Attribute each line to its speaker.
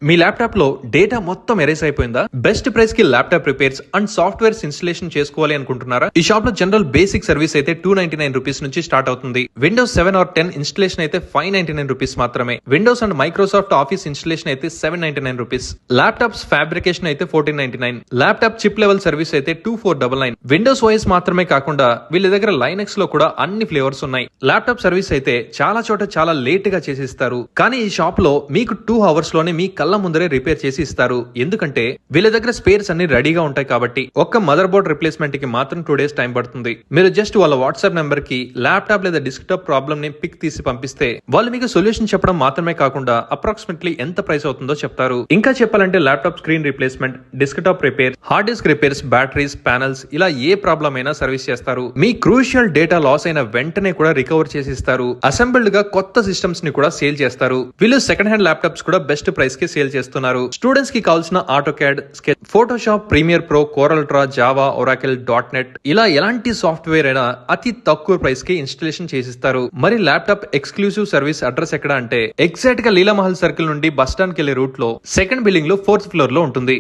Speaker 1: మీ laptop లో data మొత్తం erase అయిపోయిందా? బెస్ట్ ప్రైస్ కి laptop repairs and softwares installation చేసుకోవాలి అనుకుంటున్నారా? ఈ షాప్ లో జనరల్ బేసిక్ సర్వీస్ అయితే $299 నుంచి స్టార్ట్ అవుతుంది. విండోస్ 7 ఆర్ 10 ఇన్స్టలేషన్ అయితే $599 మాత్రమే. Windows and Microsoft office installation అయితే $799. ల్యాప్టాప్స్ ఫ్యాబ్రికేషన్ అయితే $1499. ల్యాప్టాప్ చిప్ లెవెల్ సర్వీస్ అయితే $2499. విండోస్ ఓఎస్ మాత్రమే కాకుండా వీళ్ళ దగ్గర లైనక్స్ లో కూడా అన్ని ఫ్లేవర్స్ ఉన్నాయి. ల్యాప్టాప్ సర్వీస్ అయితే చాలా చోట చాలా లేట్ గా చేసిస్తారు. కానీ ఈ షాప్ లో మీకు 2 hours లోనే మీ కళ్ళ ముందరే రిపేర్ చేసి ఇస్తారు. ఎందుకంటే వీళ్ళ దగ్గర స్పేర్స్ అన్ని రెడీగా ఉంటాయి కాబట్టి. ఒక్క మదర్ బోర్డ్ రిప్లేస్మెంట్ కి మాత్రం 2 days టైం పడుతుంది. మీరు జస్ట్ వాళ్ళ వాట్సాప్ నెంబర్ కి ల్యాప్టాప్ లేదా డెస్క్టాప్ ప్రాబ్లమ్ ని పిక్ తీసి పంపిస్తే వాళ్ళు మీకు సొల్యూషన్ చెప్పడం మాత్రమే కాకుండా అప్రాక్సిమేట్లీ ఎంత ప్రైస్ అవుతుందో చెప్తారు. ఇంకా చెప్పాలంటే laptop screen replacement, desktop repair, hard disk repairs, batteries, panels ఇలా ఏ ప్రాబ్లం అయినా సర్వీస్ చేస్తారు. మీ క్రూషియల్ డేటా లాస్ అయిన వెంటనే కూడా రికవర్ చేసి ఇస్తారు. అసెంబుల్డ్ గా కొత్త సిస్టమ్స్ ని కూడా సేల్ చేస్తారు. వీళ్ళు సెకండ్ హ్యాండ్ ల్యాప్టాప్స్ కూడా బెస్ట్ ప్రైస్ కి సేల్ చేస్తున్నారు. స్టూడెంట్స్ కి కావాల్సిన AutoCAD, Sketch, Photoshop, Premiere Pro, Corel Draw, Java, Oracle, .NET ఇలా ఎలాంటి సాఫ్ట్వేర్ అయినా అతి తక్కువ ప్రైస్ కి ఇన్స్టలేషన్ చేసిస్తారు. మరి ల్యాప్టాప్ ఎక్స్క్లూసివ్ సర్వీస్ అడ్రస్ ఎక్కడ అంటే ఎగ్జాక్ట్ గా లీలామహల్ సర్కిల్ నుండి బస్ స్టాండ్ కి వెళ్లే రూట్ లో సెకండ్ బిల్డింగ్ లో 4th floor లో ఉంటుంది.